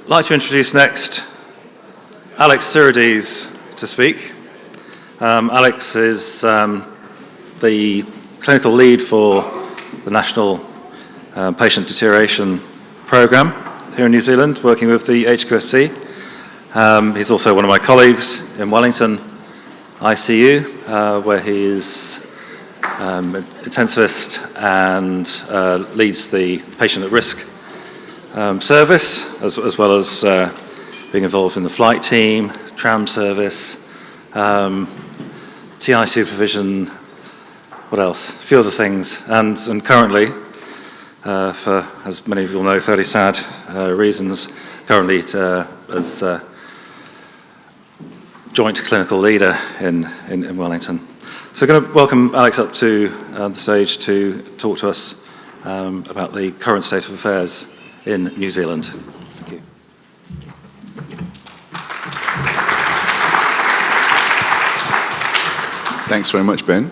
I'd like to introduce next Alex Sirides to speak. Alex is the clinical lead for the National Patient Deterioration Programme here in New Zealand, working with the HQSC. He's also one of my colleagues in Wellington ICU, where he is intensivist and leads the patient at risk service, as well as being involved in the flight team, tram service, TI supervision, what else? A few other things. And currently, for, as many of you will know, fairly sad reasons, currently as joint clinical leader in Wellington. So I'm going to welcome Alex up to the stage to talk to us about the current state of affairs in New Zealand. Thank you. Thanks very much, Ben.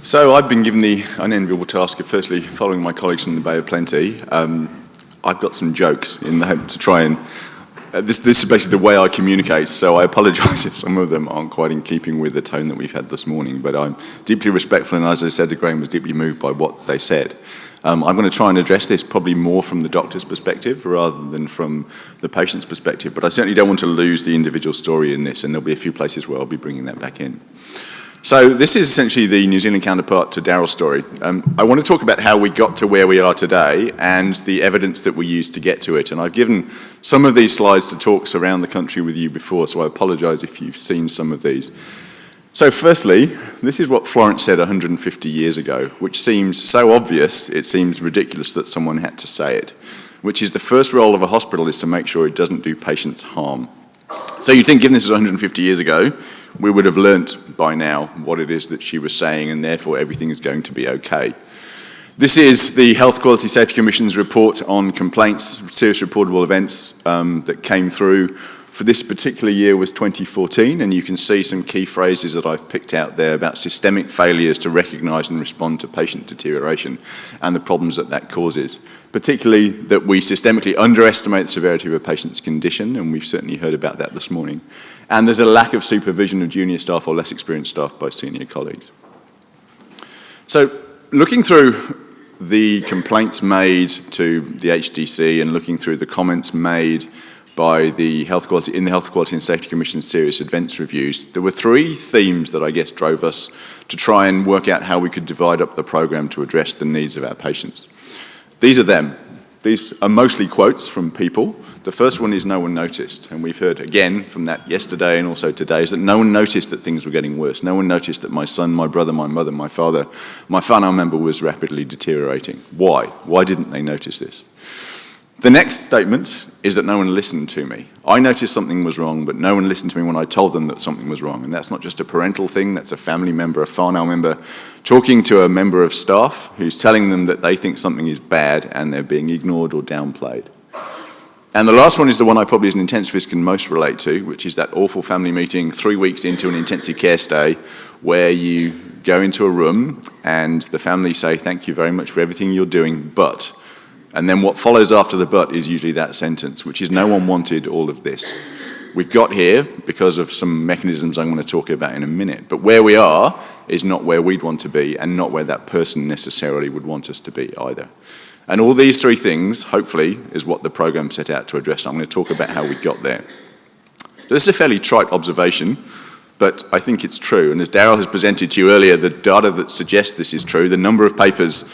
So I've been given the unenviable task of firstly following my colleagues from the Bay of Plenty. I've got some jokes in the hope to try and this is basically the way I communicate, so I apologise if some of them aren't quite in keeping with the tone that we've had this morning, but I'm deeply respectful, and as I said, Graham was deeply moved by what they said. I'm going to try and address this probably more from the doctor's perspective rather than from the patient's perspective, but I certainly don't want to lose the individual story in this, and there'll be a few places where I'll be bringing that back in. So this is essentially the New Zealand counterpart to Daryl's story. I want to talk about how we got to where we are today and the evidence that we used to get to it. And I've given some of these slides to talks around the country with you before, so I apologise if you've seen some of these. So firstly, this is what Florence said 150 years ago, which seems so obvious, it seems ridiculous that someone had to say it, which is the first role of a hospital is to make sure it doesn't do patients harm. So you'd think, given this was 150 years ago, we would have learnt by now what it is that she was saying, and therefore everything is going to be okay. This is the Health Quality Safety Commission's report on complaints, serious reportable events that came through for this particular year was 2014, and you can see some key phrases that I've picked out there about systemic failures to recognise and respond to patient deterioration and the problems that that causes. Particularly that we systemically underestimate the severity of a patient's condition, and we've certainly heard about that this morning. And there's a lack of supervision of junior staff or less experienced staff by senior colleagues. So looking through the complaints made to the HDC and looking through the comments made by the Health Quality and Safety Commission's serious events reviews, there were three themes that I guess drove us to try and work out how we could divide up the program to address the needs of our patients. These are them. These are mostly quotes from people. The first one is no one noticed, and we've heard again from that yesterday and also today, is that no one noticed that things were getting worse. No one noticed that my son, my brother, my mother, my father, my whānau member was rapidly deteriorating. Why? Why didn't they notice this? The next statement is that no one listened to me. I noticed something was wrong, but no one listened to me when I told them that something was wrong. And that's not just a parental thing, that's a family member, a whānau member, talking to a member of staff who's telling them that they think something is bad and they're being ignored or downplayed. And the last one is the one I probably as an intensivist can most relate to, which is that awful family meeting 3 weeks into an intensive care stay where you go into a room and the family say, thank you very much for everything you're doing, but... And then what follows after the but is usually that sentence, which is no one wanted all of this. We've got here because of some mechanisms I'm going to talk about in a minute, but where we are is not where we'd want to be and not where that person necessarily would want us to be either. And all these three things, hopefully, is what the program set out to address. I'm going to talk about how we got there. This is a fairly trite observation, but I think it's true. And as Daryl has presented to you earlier, the data that suggests this is true, the number of papers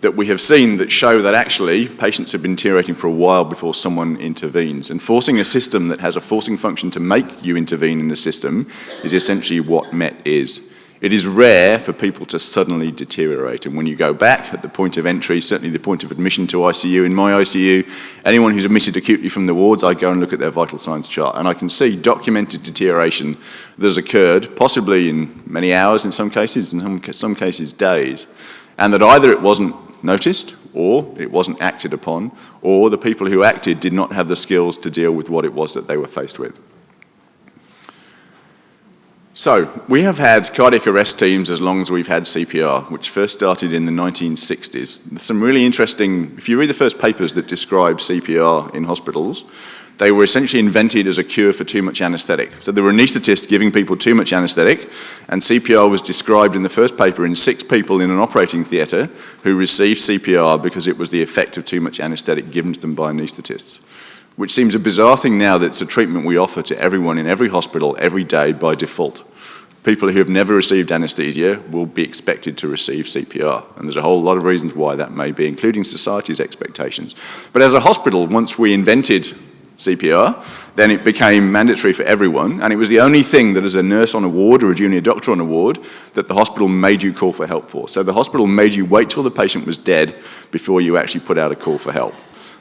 that we have seen that show that actually patients have been deteriorating for a while before someone intervenes. And forcing a system that has a forcing function to make you intervene in the system is essentially what MET is. It is rare for people to suddenly deteriorate. And when you go back at the point of entry, certainly the point of admission to ICU, in my ICU, anyone who's admitted acutely from the wards, I go and look at their vital signs chart. And I can see documented deterioration that has occurred, possibly in many hours in some cases, in some cases days. And that either it wasn't noticed, or it wasn't acted upon, or the people who acted did not have the skills to deal with what it was that they were faced with. So, we have had cardiac arrest teams as long as we've had CPR, which first started in the 1960s. There's some really interesting, if you read the first papers that describe CPR in hospitals, they were essentially invented as a cure for too much anaesthetic. So there were anaesthetists giving people too much anaesthetic, and CPR was described in the first paper in 6 people in an operating theatre who received CPR because it was the effect of too much anaesthetic given to them by anaesthetists. Which seems a bizarre thing now that it's a treatment we offer to everyone in every hospital every day by default. People who have never received anaesthesia will be expected to receive CPR, and there's a whole lot of reasons why that may be, including society's expectations. But as a hospital, once we invented CPR, then it became mandatory for everyone, and it was the only thing that as a nurse on a ward or a junior doctor on a ward that the hospital made you call for help for. So the hospital made you wait till the patient was dead before you actually put out a call for help.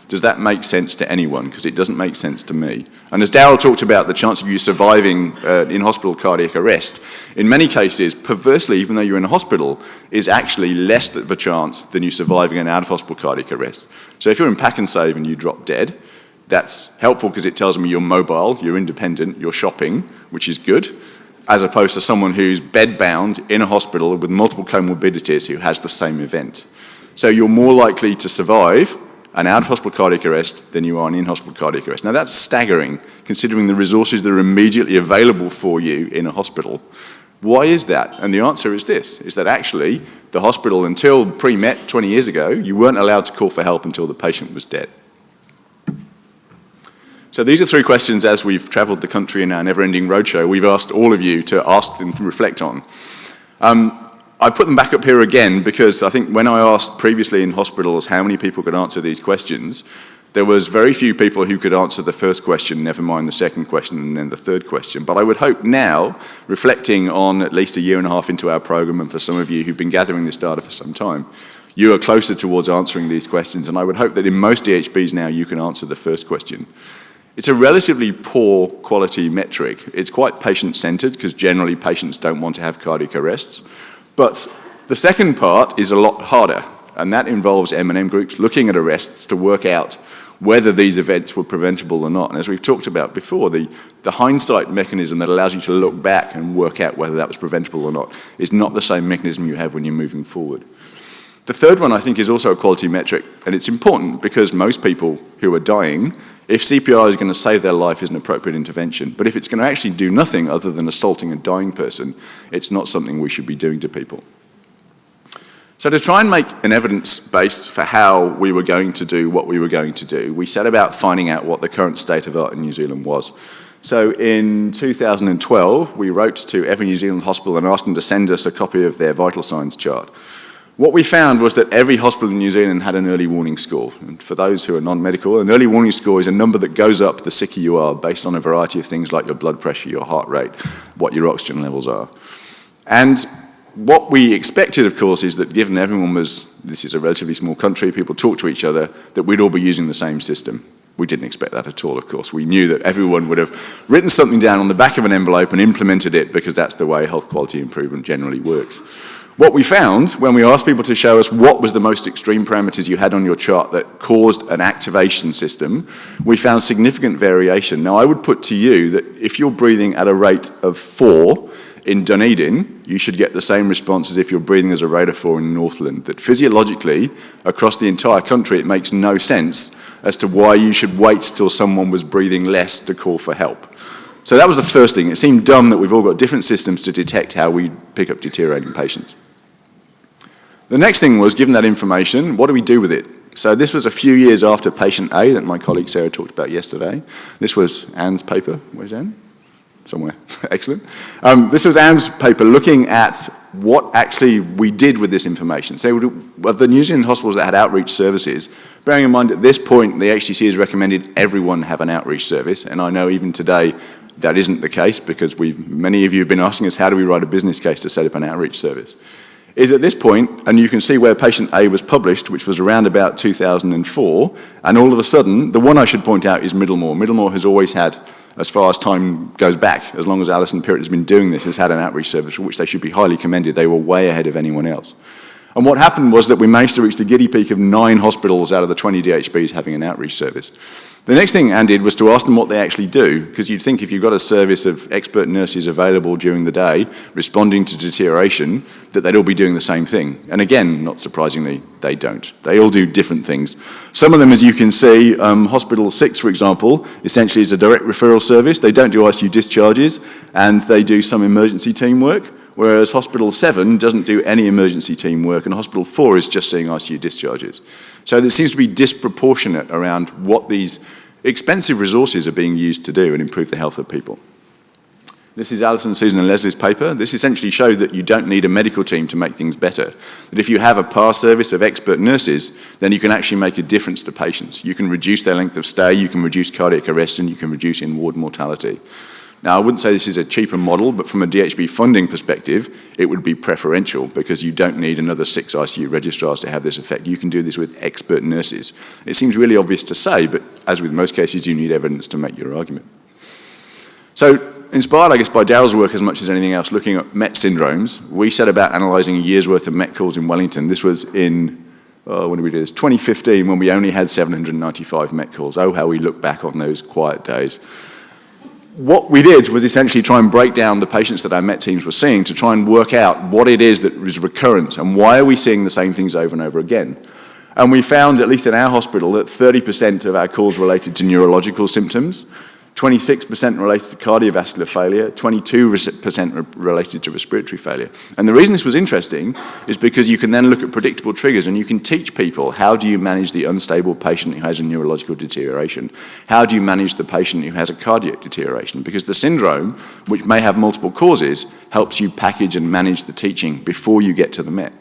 Does that make sense to anyone? Because it doesn't make sense to me. And as Darryl talked about the chance of you surviving in-hospital cardiac arrest, in many cases, perversely, even though you're in a hospital, is actually less of a chance than you surviving an out-of-hospital cardiac arrest. So if you're in pack and save and you drop dead, that's helpful because it tells me you're mobile, you're independent, you're shopping, which is good, as opposed to someone who's bedbound in a hospital with multiple comorbidities who has the same event. So you're more likely to survive an out-of-hospital cardiac arrest than you are an in-hospital cardiac arrest. Now that's staggering, considering the resources that are immediately available for you in a hospital. Why is that? And the answer is this, is that actually the hospital, until pre-Met 20 years ago, you weren't allowed to call for help until the patient was dead. So these are 3 questions as we've travelled the country in our never-ending roadshow we've asked all of you to ask and reflect on. I put them back up here again because I think when I asked previously in hospitals how many people could answer these questions, there was very few people who could answer the first question, never mind the second question and then the third question. But I would hope now, reflecting on at least a year and a half into our programme, and for some of you who've been gathering this data for some time, you are closer towards answering these questions, and I would hope that in most DHBs now you can answer the first question. It's a relatively poor quality metric. It's quite patient-centred because generally patients don't want to have cardiac arrests. But the second part is a lot harder, and that involves M&M groups looking at arrests to work out whether these events were preventable or not. And as we've talked about before, the hindsight mechanism that allows you to look back and work out whether that was preventable or not is not the same mechanism you have when you're moving forward. The third one, I think, is also a quality metric, and it's important because most people who are dying, if CPR is going to save their life, is an appropriate intervention. But if it's going to actually do nothing other than assaulting a dying person, it's not something we should be doing to people. So to try and make an evidence base for how we were going to do what we were going to do, we set about finding out what the current state of art in New Zealand was. So in 2012, we wrote to every New Zealand hospital and asked them to send us a copy of their vital signs chart. What we found was that every hospital in New Zealand had an early warning score. And for those who are non-medical, an early warning score is a number that goes up the sicker you are based on a variety of things like your blood pressure, your heart rate, what your oxygen levels are. And what we expected, of course, is that given everyone was, this is a relatively small country, people talk to each other, that we'd all be using the same system. We didn't expect that at all, of course. We knew that everyone would have written something down on the back of an envelope and implemented it because that's the way health quality improvement generally works. What we found when we asked people to show us what was the most extreme parameters you had on your chart that caused an activation system, we found significant variation. Now, I would put to you that if you're breathing at a rate of 4 in Dunedin, you should get the same response as if you're breathing as a rate of 4 in Northland. That physiologically, across the entire country, it makes no sense as to why you should wait till someone was breathing less to call for help. So that was the first thing. It seemed dumb that we've all got different systems to detect how we pick up deteriorating patients. The next thing was, given that information, what do we do with it? So this was a few years after patient A that my colleague Sarah talked about yesterday. This was Anne's paper. Where's Anne? Somewhere. Excellent. This was Anne's paper looking at what actually we did with this information. So of the New Zealand hospitals that had outreach services, bearing in mind at this point the HTC has recommended everyone have an outreach service, and I know even today that isn't the case because many of you have been asking us how do we write a business case to set up an outreach service. Is at this point, and you can see where patient A was published, which was around about 2004, and all of a sudden, the one I should point out is Middlemore. Middlemore has always had, as far as time goes back, as long as Alison Pirrett has been doing this, has had an outreach service for which they should be highly commended. They were way ahead of anyone else. And what happened was that we managed to reach the giddy peak of 9 hospitals out of the 20 DHBs having an outreach service. The next thing Anne did was to ask them what they actually do, because you'd think if you've got a service of expert nurses available during the day responding to deterioration, that they'd all be doing the same thing. And again, not surprisingly, they don't. They all do different things. Some of them, as you can see, Hospital 6, for example, essentially is a direct referral service. They don't do ICU discharges, and they do some emergency team work, whereas Hospital 7 doesn't do any emergency team work, and Hospital 4 is just seeing ICU discharges. So there seems to be disproportionate around what these expensive resources are being used to do and improve the health of people. This is Alison, Susan and Leslie's paper. This essentially showed that you don't need a medical team to make things better. That if you have a PAR service of expert nurses, then you can actually make a difference to patients. You can reduce their length of stay, you can reduce cardiac arrest, and you can reduce in-ward mortality. Now, I wouldn't say this is a cheaper model, but from a DHB funding perspective, it would be preferential because you don't need another 6 ICU registrars to have this effect. You can do this with expert nurses. It seems really obvious to say, but as with most cases, you need evidence to make your argument. So, inspired, I guess, by Daryl's work as much as anything else, looking at MET syndromes, we set about analysing a year's worth of MET calls in Wellington. This was in, when did we do this? 2015, when we only had 795 MET calls. Oh, how we look back on those quiet days. What we did was essentially try and break down the patients that our MET teams were seeing to try and work out what it is that is recurrent and why are we seeing the same things over and over again. And we found, at least in our hospital, that 30% of our calls related to neurological symptoms, 26% related to cardiovascular failure, 22% related to respiratory failure. And the reason this was interesting is because you can then look at predictable triggers and you can teach people how do you manage the unstable patient who has a neurological deterioration? How do you manage the patient who has a cardiac deterioration? Because the syndrome, which may have multiple causes, helps you package and manage the teaching before you get to the MET.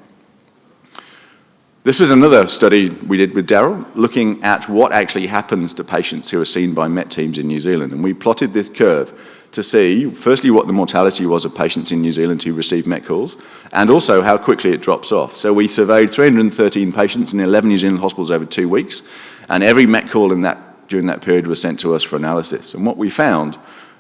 This was another study we did with Daryl, looking at what actually happens to patients who are seen by MET teams in New Zealand. And we plotted this curve to see, firstly, what the mortality was of patients in New Zealand who received MET calls, and also how quickly it drops off. So we surveyed 313 patients in 11 New Zealand hospitals over 2 weeks, and every MET call during that period was sent to us for analysis. And what we found,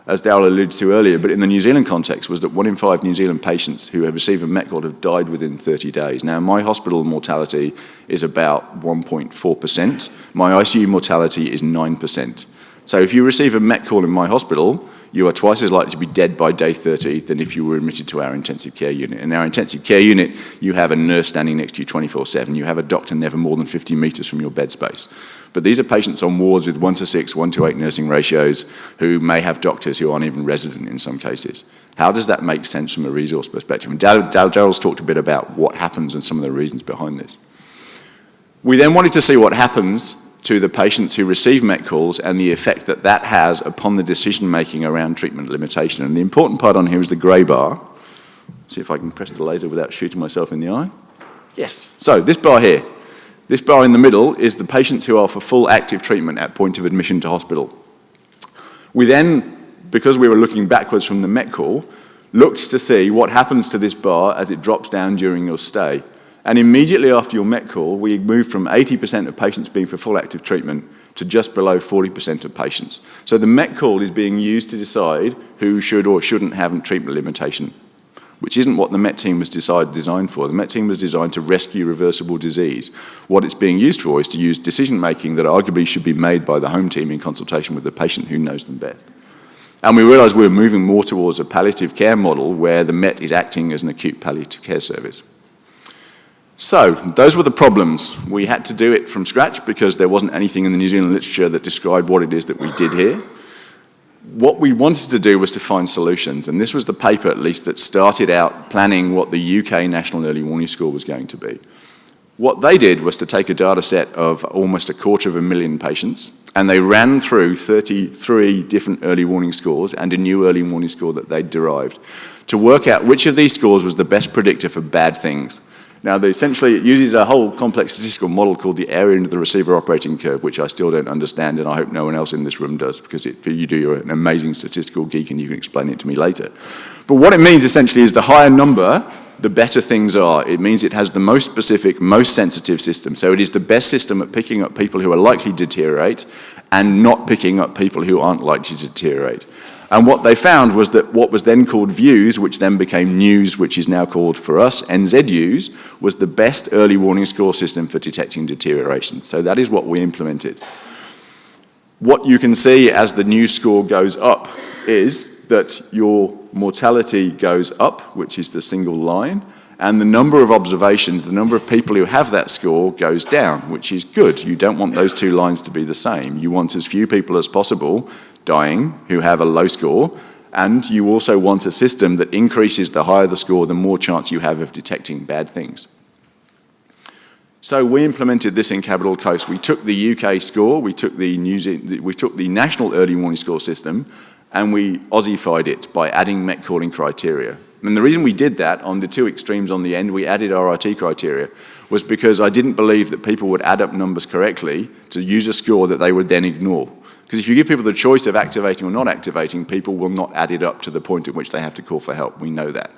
as Daryl alluded to earlier, but in the New Zealand context, was that 1 in 5 New Zealand patients who have received a MET call have died within 30 days. Now, my hospital mortality is about 1.4%. My ICU mortality is 9%. So if you receive a MET call in my hospital, you are twice as likely to be dead by day 30 than if you were admitted to our intensive care unit. In our intensive care unit, you have a nurse standing next to you 24/7. You have a doctor never more than 50 metres from your bed space. But these are patients on wards with 1:6, 1:8 nursing ratios who may have doctors who aren't even resident in some cases. How does that make sense from a resource perspective? And Daryl's talked a bit about what happens and some of the reasons behind this. We then wanted to see what happens to the patients who receive MET calls and the effect that that has upon the decision-making around treatment limitation. And the important part on here is the grey bar. See if I can press the laser without shooting myself in the eye. Yes. So this bar here. This bar in the middle is the patients who are for full active treatment at point of admission to hospital. We then, because we were looking backwards from the MET call, looked to see what happens to this bar as it drops down during your stay. And immediately after your MET call, we moved from 80% of patients being for full active treatment to just below 40% of patients. So the MET call is being used to decide who should or shouldn't have a treatment limitation, which isn't what the MET team was designed for. The MET team was designed to rescue reversible disease. What it's being used for is to use decision-making that arguably should be made by the home team in consultation with the patient who knows them best. And we realised we were moving more towards a palliative care model where the MET is acting as an acute palliative care service. So, those were the problems. We had to do it from scratch because there wasn't anything in the New Zealand literature that described what it is that we did here. What we wanted to do was to find solutions, and this was the paper, at least, that started out planning what the UK National Early Warning Score was going to be. What they did was to take a data set of almost 250,000 patients, and they ran through 33 different early warning scores and a new early warning score that they'd derived to work out which of these scores was the best predictor for bad things. Now, essentially, it uses a whole complex statistical model called the area under the receiver operating curve, which I still don't understand, and I hope no one else in this room does, because you're an amazing statistical geek and you can explain it to me later. But what it means, essentially, is the higher number, the better things are. It means it has the most specific, most sensitive system. So it is the best system at picking up people who are likely to deteriorate and not picking up people who aren't likely to deteriorate. And what they found was that what was then called VIEWS, which then became NEWS, which is now called, for us, NZUs, was the best early warning score system for detecting deterioration. So that is what we implemented. what you can see as the new score goes up is that your mortality goes up, which is the single line, and the number of observations, the number of people who have that score goes down, which is good. You don't want those two lines to be the same. You want as few people as possible dying who have a low score, and you also want a system that increases the higher the score, the more chance you have of detecting bad things. So we implemented this in Capital Coast. We took the UK score, we took the national early warning score system, and we Aussified it by adding Met calling criteria. And the reason we did that, on the two extremes on the end, we added RRT criteria, was because I didn't believe that people would add up numbers correctly to use a score that they would then ignore. Because if you give people the choice of activating or not activating, people will not add it up to the point at which they have to call for help. We know that.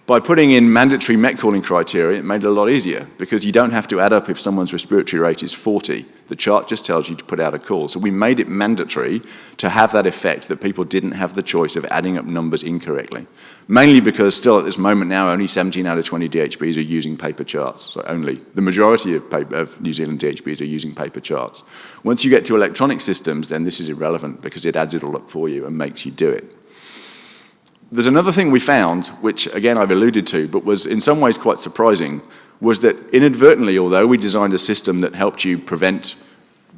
By putting in mandatory Met calling criteria, it made it a lot easier, because you don't have to add up if someone's respiratory rate is 40. The chart just tells you to put out a call. So we made it mandatory to have that effect, that people didn't have the choice of adding up numbers incorrectly. Mainly because still at this moment now, only 17 out of 20 DHBs are using paper charts. So only the majority of New Zealand DHBs are using paper charts. Once you get to electronic systems, then this is irrelevant, because it adds it all up for you and makes you do it. There's another thing we found, which again I've alluded to, but was in some ways quite surprising, was that inadvertently, although we designed a system that helped you prevent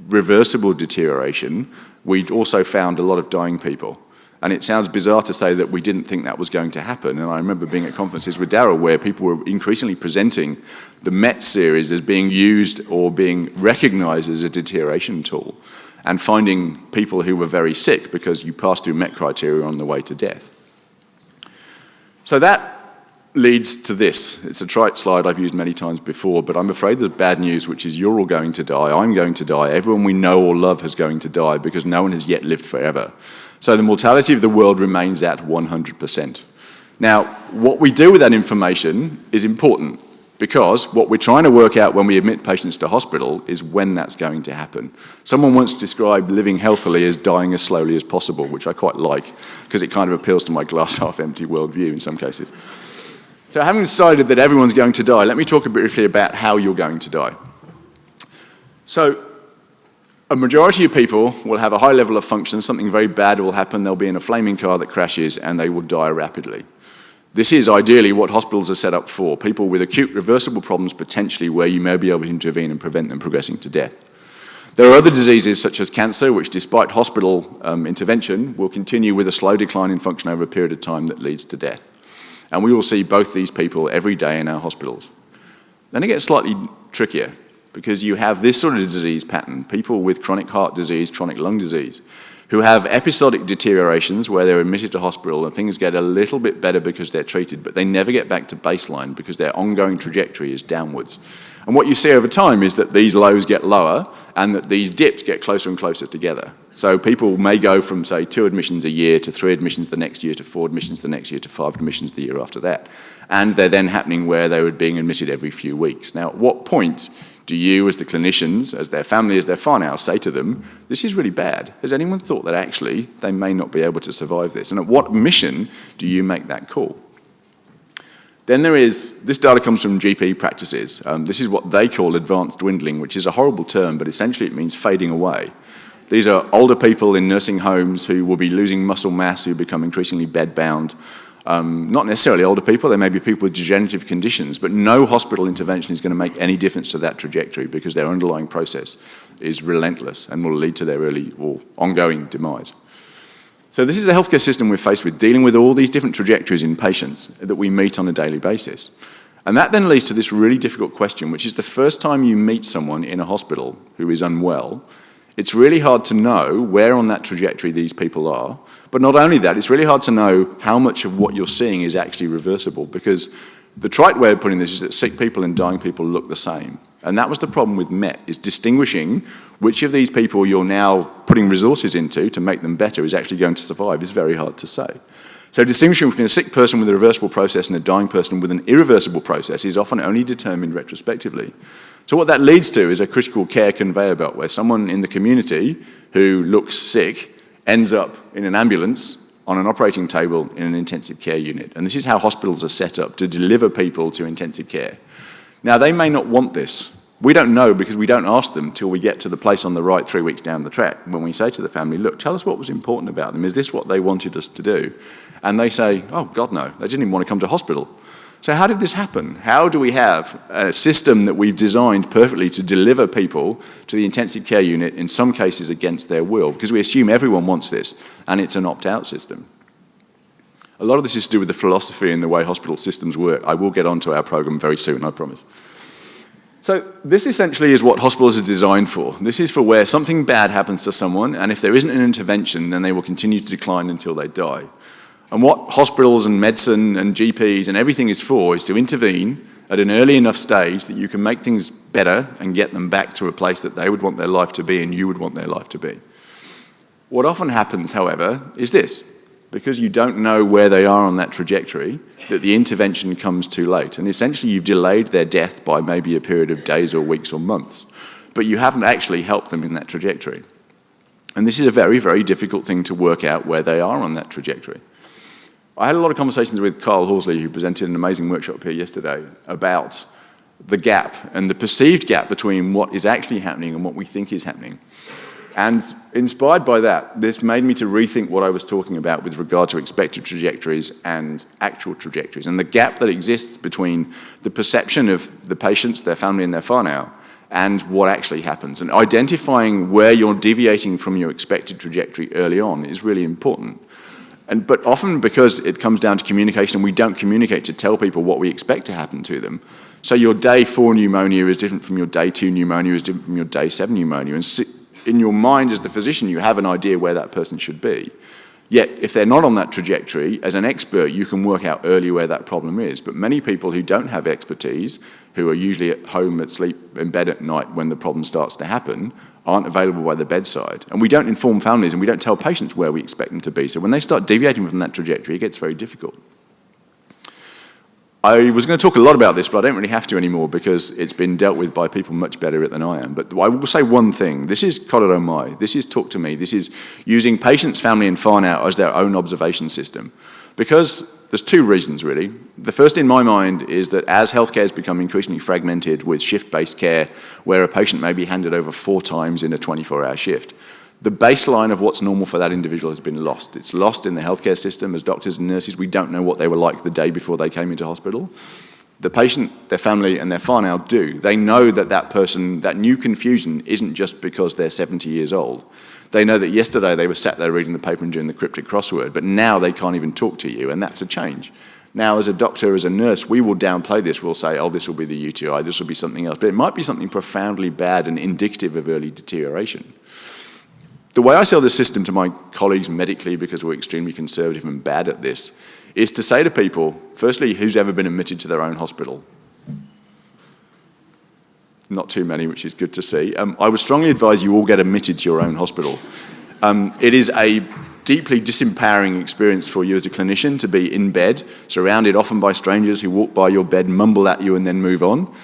reversible deterioration, we'd also found a lot of dying people. And it sounds bizarre to say that we didn't think that was going to happen. And I remember being at conferences with Darryl where people were increasingly presenting the MET series as being used or being recognized as a deterioration tool, and finding people who were very sick because you passed through MET criteria on the way to death. So that leads to this. It's a trite slide I've used many times before, but I'm afraid there's bad news, which is you're all going to die, I'm going to die, everyone we know or love is going to die, because no one has yet lived forever. So the mortality of the world remains at 100%. Now, what we do with that information is important, because what we're trying to work out when we admit patients to hospital is when that's going to happen. Someone once described living healthily as dying as slowly as possible, which I quite like, because it kind of appeals to my glass half empty worldview in some cases. So having decided that everyone's going to die, let me talk briefly about how you're going to die. So a majority of people will have a high level of function, something very bad will happen, they'll be in a flaming car that crashes, and they will die rapidly. This is ideally what hospitals are set up for, people with acute reversible problems potentially where you may be able to intervene and prevent them progressing to death. There are other diseases such as cancer, which despite hospital intervention will continue with a slow decline in function over a period of time that leads to death. And we will see both these people every day in our hospitals. Then it gets slightly trickier, because you have this sort of disease pattern, people with chronic heart disease, chronic lung disease, who have episodic deteriorations where they're admitted to hospital and things get a little bit better because they're treated, but they never get back to baseline because their ongoing trajectory is downwards. And what you see over time is that these lows get lower and that these dips get closer and closer together. So people may go from, say, 2 admissions a year to 3 admissions the next year to 4 admissions the next year to 5 admissions the year after that. And they're then happening where they were being admitted every few weeks. Now, at what point do you, as the clinicians, as their family, as their whānau, say to them, this is really bad? Has anyone thought that actually they may not be able to survive this? And at what mission do you make that call? Then there is, this data comes from GP practices. This is what they call advanced dwindling, which is a horrible term, but essentially it means fading away. These are older people in nursing homes who will be losing muscle mass, who become increasingly bedbound. Not necessarily older people, there may be people with degenerative conditions, but no hospital intervention is going to make any difference to that trajectory because their underlying process is relentless and will lead to their early or ongoing demise. So this is the healthcare system we're faced with, dealing with all these different trajectories in patients that we meet on a daily basis. And that then leads to this really difficult question, which is the first time you meet someone in a hospital who is unwell, it's really hard to know where on that trajectory these people are. But not only that, it's really hard to know how much of what you're seeing is actually reversible, because the trite way of putting this is that sick people and dying people look the same. And that was the problem with MET, is distinguishing which of these people you're now putting resources into to make them better is actually going to survive is very hard to say. So distinguishing between a sick person with a reversible process and a dying person with an irreversible process is often only determined retrospectively. So what that leads to is a critical care conveyor belt, where someone in the community who looks sick ends up in an ambulance on an operating table in an intensive care unit. And this is how hospitals are set up to deliver people to intensive care. Now, they may not want this. We don't know because we don't ask them till we get to the place on the right 3 weeks down the track when we say to the family, look, tell us what was important about them. Is this what they wanted us to do? And they say, oh, God, no. They didn't even want to come to hospital. So how did this happen? How do we have a system that we've designed perfectly to deliver people to the intensive care unit, in some cases against their will? Because we assume everyone wants this, and it's an opt-out system. A lot of this is to do with the philosophy and the way hospital systems work. I will get onto our program very soon, I promise. So this essentially is what hospitals are designed for. This is for where something bad happens to someone, and if there isn't an intervention, then they will continue to decline until they die. And what hospitals and medicine and GPs and everything is for is to intervene at an early enough stage that you can make things better and get them back to a place that they would want their life to be and you would want their life to be. What often happens, however, is this. Because you don't know where they are on that trajectory, that the intervention comes too late. And essentially you've delayed their death by maybe a period of days or weeks or months, but you haven't actually helped them in that trajectory. And this is a very, very difficult thing to work out where they are on that trajectory. I had a lot of conversations with Kyle Horsley, who presented an amazing workshop here yesterday, about the gap and the perceived gap between what is actually happening and what we think is happening. And inspired by that, this made me to rethink what I was talking about with regard to expected trajectories and actual trajectories, and the gap that exists between the perception of the patients, their family and their whānau, and what actually happens. And identifying where you're deviating from your expected trajectory early on is really important. But often because it comes down to communication, and we don't communicate to tell people what we expect to happen to them. So your day 4 pneumonia is different from your day 2 pneumonia, is different from your day 7 pneumonia. And in your mind as the physician, you have an idea where that person should be. Yet, if they're not on that trajectory, as an expert, you can work out early where that problem is. But many people who don't have expertise, who are usually at home, asleep in bed at night when the problem starts to happen, aren't available by the bedside. And we don't inform families and we don't tell patients where we expect them to be. So when they start deviating from that trajectory, it gets very difficult. I was going to talk a lot about this, but I don't really have to anymore because it's been dealt with by people much better at it than I am. But I will say one thing. This is Korero Mai. This is Talk to Me. This is using patients, family and whānau as their own observation system. Because there's 2 reasons, really. The first in my mind is that as healthcare has become increasingly fragmented with shift-based care, where a patient may be handed over 4 times in a 24-hour shift, the baseline of what's normal for that individual has been lost. It's lost in the healthcare system. As doctors and nurses, we don't know what they were like the day before they came into hospital. The patient, their family, and their whānau do. They know that that person, that new confusion isn't just because they're 70 years old. They know that yesterday they were sat there reading the paper and doing the cryptic crossword, but now they can't even talk to you, and that's a change. Now, as a doctor, as a nurse, we will downplay this. We'll say, oh, this will be the UTI, this will be something else. But it might be something profoundly bad and indicative of early deterioration. The way I sell this system to my colleagues medically, because we're extremely conservative and bad at this, is to say to people, firstly, who's ever been admitted to their own hospital? Not too many, which is good to see. I would strongly advise you all get admitted to your own hospital. It is a deeply disempowering experience for you as a clinician to be in bed, surrounded often by strangers who walk by your bed, mumble at you and then move on.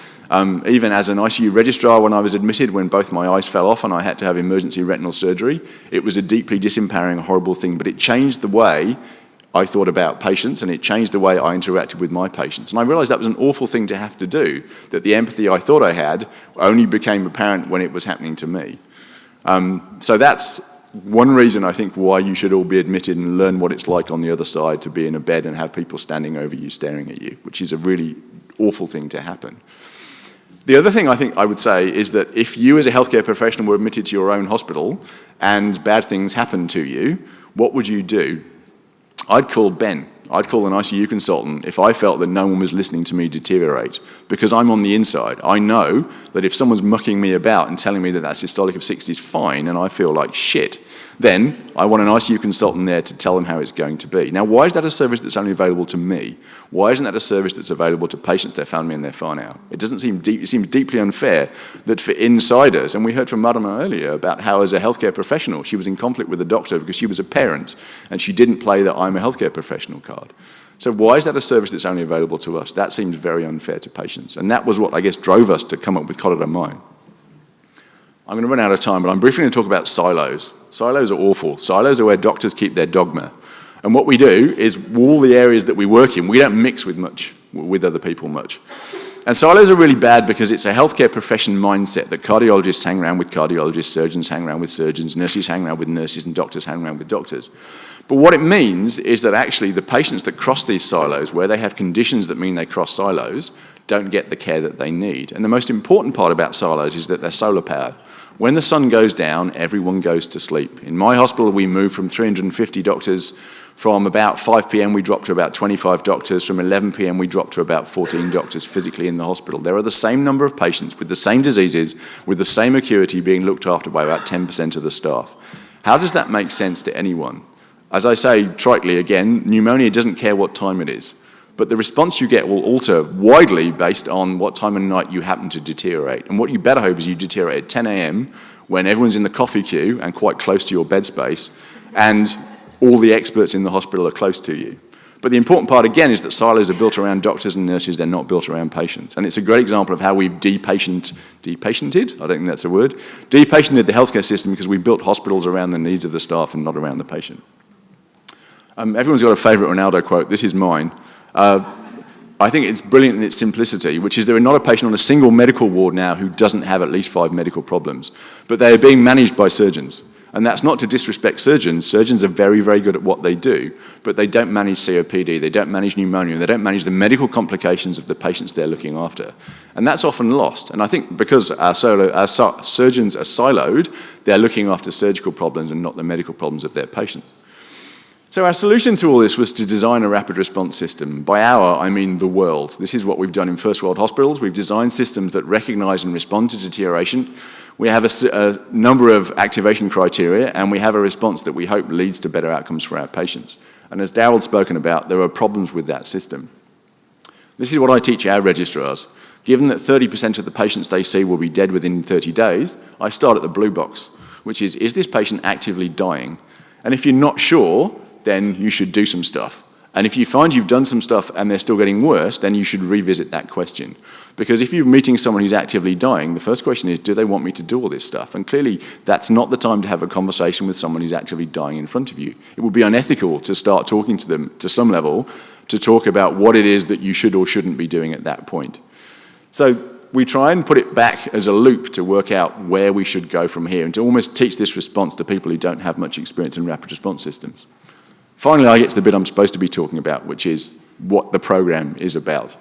Even as an ICU registrar, when I was admitted, when both my eyes fell off and I had to have emergency retinal surgery, it was a deeply disempowering, horrible thing, but it changed the way I thought about patients and it changed the way I interacted with my patients. And I realised that was an awful thing to have to do, that the empathy I thought I had only became apparent when it was happening to me. So that's one reason I think why you should all be admitted and learn what it's like on the other side to be in a bed and have people standing over you, staring at you, which is a really awful thing to happen. The other thing I think I would say is that if you as a healthcare professional were admitted to your own hospital and bad things happened to you, what would you do? I'd call Ben. I'd call an ICU consultant if I felt that no one was listening to me deteriorate, because I'm on the inside. I know that if someone's mucking me about and telling me that that systolic of 60 is fine and I feel like shit, then I want an ICU consultant there to tell them how it's going to be. Now, why is that a service that's only available to me? Why isn't that a service that's available to patients, their family, and their whānau? It seems deeply unfair that for insiders, and we heard from Marama earlier about how as a healthcare professional, she was in conflict with the doctor because she was a parent and she didn't play the I'm a healthcare professional card. So why is that a service that's only available to us? That seems very unfair to patients. And that was what, I guess, drove us to come up with Korero Mai. I'm going to run out of time, but I'm briefly going to talk about silos. Silos are awful. Silos are where doctors keep their dogma. And what we do is all the areas that we work in, we don't mix with other people much. And silos are really bad because it's a healthcare profession mindset that cardiologists hang around with cardiologists, surgeons hang around with surgeons, nurses hang around with nurses, and doctors hang around with doctors. But what it means is that actually the patients that cross these silos, where they have conditions that mean they cross silos, don't get the care that they need. And the most important part about silos is that they're solar powered. When the sun goes down, everyone goes to sleep. In my hospital, we moved from 350 doctors. From about 5 p.m. we dropped to about 25 doctors. From 11 p.m. we dropped to about 14 doctors physically in the hospital. There are the same number of patients with the same diseases, with the same acuity being looked after by about 10% of the staff. How does that make sense to anyone? As I say tritely again, pneumonia doesn't care what time it is, but the response you get will alter widely based on what time of night you happen to deteriorate. And what you better hope is you deteriorate at 10 a.m. when everyone's in the coffee queue and quite close to your bed space, and all the experts in the hospital are close to you. But the important part, again, is that silos are built around doctors and nurses, they're not built around patients. And it's a great example of how we've depatiented, I don't think that's a word, depatiented the healthcare system because we built hospitals around the needs of the staff and not around the patient. Everyone's got a favourite Ronaldo quote, this is mine. I think it's brilliant in its simplicity, which is there are not a patient on a single medical ward now who doesn't have at least 5 medical problems, but they are being managed by surgeons. And that's not to disrespect surgeons. Surgeons are very, very good at what they do, but they don't manage COPD, they don't manage pneumonia, they don't manage the medical complications of the patients they're looking after. And that's often lost. And I think because our surgeons are siloed, they're looking after surgical problems and not the medical problems of their patients. So our solution to all this was to design a rapid response system. By our, I mean the world. This is what we've done in first world hospitals. We've designed systems that recognize and respond to deterioration. We have a number of activation criteria, and we have a response that we hope leads to better outcomes for our patients. And as Daryl's spoken about, there are problems with that system. This is what I teach our registrars. Given that 30% of the patients they see will be dead within 30 days, I start at the blue box, which is this patient actively dying? And if you're not sure, then you should do some stuff. And if you find you've done some stuff and they're still getting worse, then you should revisit that question. Because if you're meeting someone who's actively dying, the first question is, do they want me to do all this stuff? And clearly, that's not the time to have a conversation with someone who's actively dying in front of you. It would be unethical to start talking to them to some level to talk about what it is that you should or shouldn't be doing at that point. So we try and put it back as a loop to work out where we should go from here and to almost teach this response to people who don't have much experience in rapid response systems. Finally, I get to the bit I'm supposed to be talking about, which is what the program is about.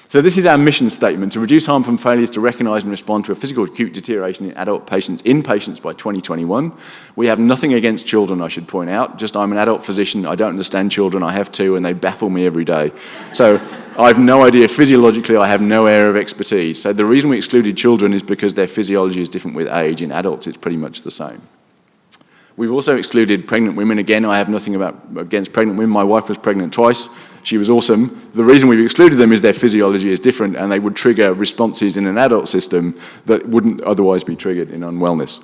So this is our mission statement: to reduce harm from failures to recognise and respond to a physical acute deterioration in adult patients by 2021. We have nothing against children, I should point out. Just I'm an adult physician, I don't understand children, I have 2, and they baffle me every day. So I have no idea, physiologically I have no area of expertise. So the reason we excluded children is because their physiology is different with age. In adults it's pretty much the same. We've also excluded pregnant women. Again, I have nothing against pregnant women. My wife was pregnant twice. She was awesome. The reason we've excluded them is their physiology is different and they would trigger responses in an adult system that wouldn't otherwise be triggered in unwellness.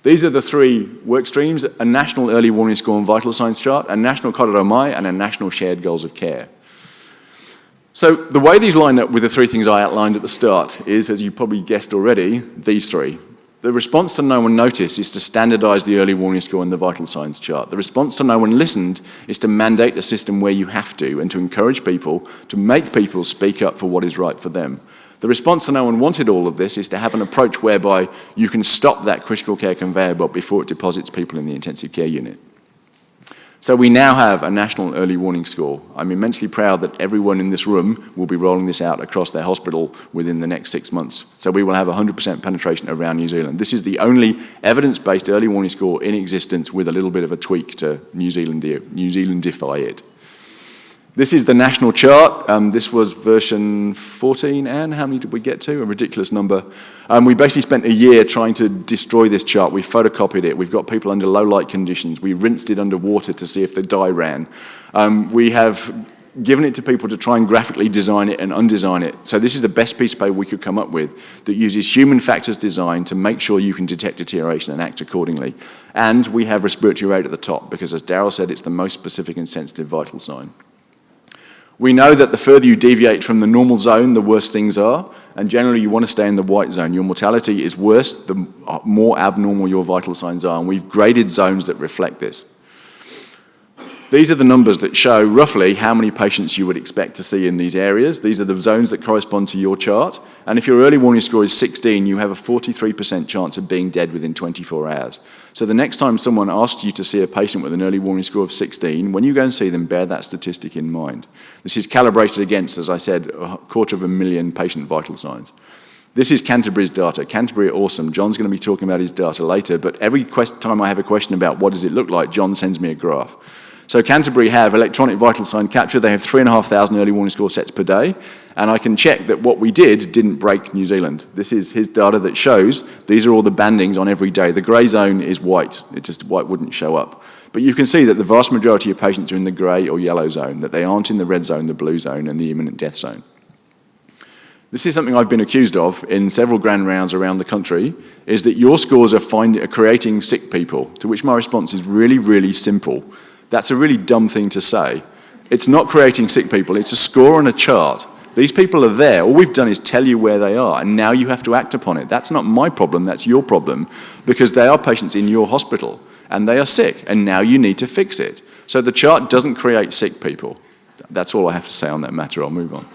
These are the 3 work streams: a national early warning score and vital signs chart, a national corridor MI, and a national shared goals of care. So the way these line up with the 3 things I outlined at the start is, as you probably guessed already, these 3. The response to no one noticed is to standardise the early warning score and the vital signs chart. The response to no one listened is to mandate a system where you have to and to encourage people, to make people speak up for what is right for them. The response to no one wanted all of this is to have an approach whereby you can stop that critical care conveyor belt before it deposits people in the intensive care unit. So we now have a national early warning score. I'm immensely proud that everyone in this room will be rolling this out across their hospital within the next 6 months. So we will have 100% penetration around New Zealand. This is the only evidence-based early warning score in existence with a little bit of a tweak to New Zealandify it. This is the national chart. This was version 14, Anne. How many did we get to? A ridiculous number. We basically spent a year trying to destroy this chart. We photocopied it. We've got people under low light conditions. We rinsed it under water to see if the dye ran. We have given it to people to try and graphically design it and undesign it. So this is the best piece of paper we could come up with that uses human factors design to make sure you can detect deterioration and act accordingly. And we have respiratory rate at the top because, as Daryl said, it's the most specific and sensitive vital sign. We know that the further you deviate from the normal zone, the worse things are, and generally you want to stay in the white zone. Your mortality is worse the more abnormal your vital signs are, and we've graded zones that reflect this. These are the numbers that show roughly how many patients you would expect to see in these areas. These are the zones that correspond to your chart. And if your early warning score is 16, you have a 43% chance of being dead within 24 hours. So the next time someone asks you to see a patient with an early warning score of 16, when you go and see them, bear that statistic in mind. This is calibrated against, as I said, 250,000 patient vital signs. This is Canterbury's data. Canterbury are awesome. John's going to be talking about his data later, but every time I have a question about what does it look like, John sends me a graph. So Canterbury have electronic vital sign capture. They have 3,500 early warning score sets per day, and I can check that what we didn't break New Zealand. This is his data that shows these are all the bandings on every day. The grey zone is white. White wouldn't show up. But you can see that the vast majority of patients are in the grey or yellow zone, that they aren't in the red zone, the blue zone, and the imminent death zone. This is something I've been accused of in several grand rounds around the country, is that your scores are creating sick people, to which my response is really, really simple. That's a really dumb thing to say. It's not creating sick people, it's a score on a chart. These people are there, all we've done is tell you where they are, and now you have to act upon it. That's not my problem, that's your problem, because they are patients in your hospital, and they are sick, and now you need to fix it. So the chart doesn't create sick people. That's all I have to say on that matter, I'll move on.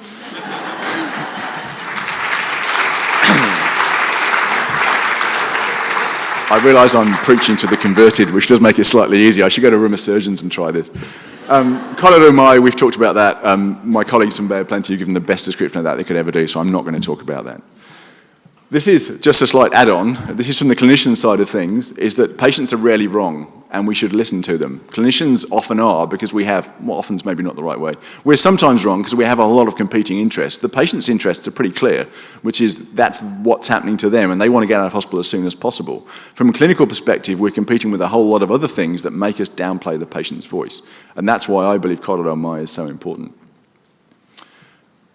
I realise I'm preaching to the converted, which does make it slightly easier. I should go to room of surgeons and try this. Kailua mai, we've talked about that. My colleagues from Bay of Plenty have given the best description of that they could ever do, so I'm not going to talk about that. This is just a slight add-on. This is from the clinician side of things, is that patients are rarely wrong, and we should listen to them. Clinicians often are, because we have, well, often's maybe not the right way. We're sometimes wrong because we have a lot of competing interests. The patient's interests are pretty clear, which is that's what's happening to them, and they want to get out of hospital as soon as possible. From a clinical perspective, we're competing with a whole lot of other things that make us downplay the patient's voice. And that's why I believe Kailua mai is so important.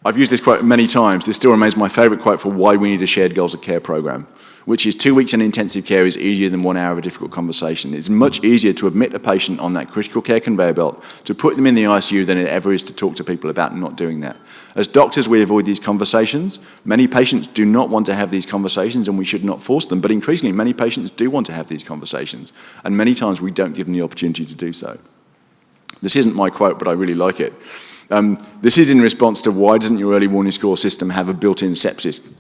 I've used this quote many times. This still remains my favourite quote for why we need a shared goals of care program, which is 2 weeks in intensive care is easier than 1 hour of a difficult conversation. It's much easier to admit a patient on that critical care conveyor belt, to put them in the ICU than it ever is to talk to people about not doing that. As doctors, we avoid these conversations. Many patients do not want to have these conversations, and we should not force them, but increasingly many patients do want to have these conversations, and many times we don't give them the opportunity to do so. This isn't my quote, but I really like it. This is in response to why doesn't your early warning score system have a built-in sepsis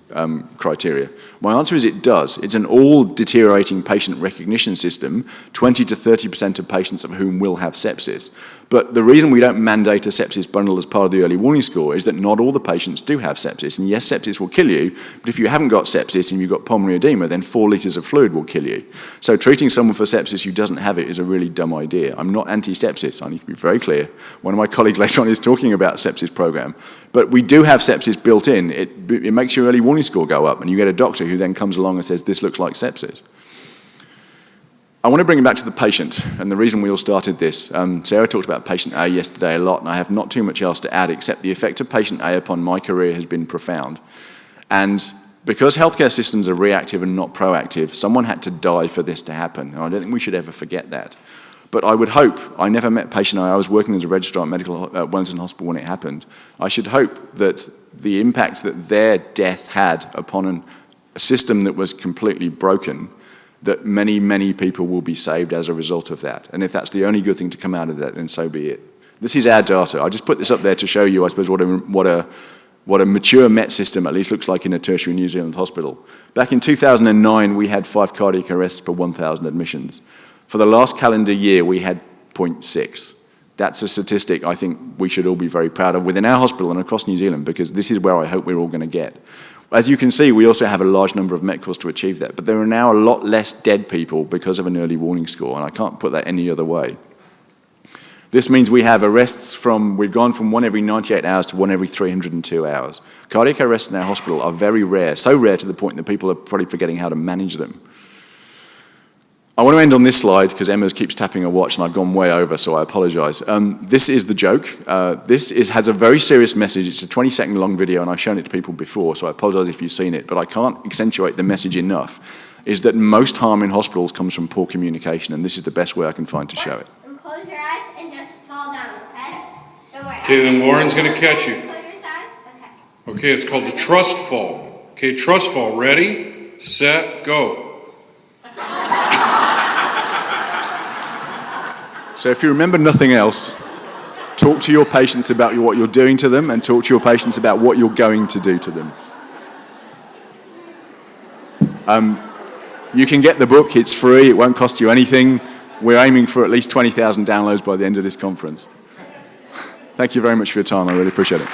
criteria? My answer is it does. It's an all-deteriorating patient recognition system, 20 to 30% of patients of whom will have sepsis. But the reason we don't mandate a sepsis bundle as part of the early warning score is that not all the patients do have sepsis. And yes, sepsis will kill you, but if you haven't got sepsis and you've got pulmonary edema, then 4 litres of fluid will kill you. So treating someone for sepsis who doesn't have it is a really dumb idea. I'm not anti-sepsis, I need to be very clear. One of my colleagues later on is talking about sepsis program. But we do have sepsis built in. It makes your early warning score go up, and you get a doctor who then comes along and says, this looks like sepsis. I want to bring it back to the patient, and the reason we all started this. Sarah talked about patient A yesterday a lot, and I have not too much else to add, except the effect of patient A upon my career has been profound. And because healthcare systems are reactive and not proactive, someone had to die for this to happen, and I don't think we should ever forget that. But I would hope, I never met patient A, I was working as a registrar at Wellington Hospital when it happened. I should hope that the impact that their death had upon a system that was completely broken, that many, many people will be saved as a result of that. And if that's the only good thing to come out of that, then so be it. This is our data. I just put this up there to show you, I suppose, what a mature MET system at least looks like in a tertiary New Zealand hospital. Back in 2009, we had 5 cardiac arrests per 1,000 admissions. For the last calendar year, we had 0.6. That's a statistic I think we should all be very proud of within our hospital and across New Zealand, because this is where I hope we're all going to get. As you can see, we also have a large number of MET scores to achieve that, but there are now a lot less dead people because of an early warning score, and I can't put that any other way. This means we have arrests we've gone from 1 every 98 hours to 1 every 302 hours. Cardiac arrests in our hospital are very rare, so rare to the point that people are probably forgetting how to manage them. I want to end on this slide because Emma keeps tapping her watch and I've gone way over, so I apologise. This is the joke. This has a very serious message. It's a 20-second long video and I've shown it to people before, so I apologise if you've seen it, but I can't accentuate the message enough, is that most harm in hospitals comes from poor communication, and this is the best way I can find to show it. And close your eyes and just fall down, okay? Don't worry. Okay, then Lauren's going to catch you. Close your eyes? Okay. Okay, it's called the trust fall. Okay, trust fall. Ready, set, go. So if you remember nothing else, talk to your patients about what you're doing to them and talk to your patients about what you're going to do to them. You can get the book, it's free, it won't cost you anything. We're aiming for at least 20,000 downloads by the end of this conference. Thank you very much for your time, I really appreciate it.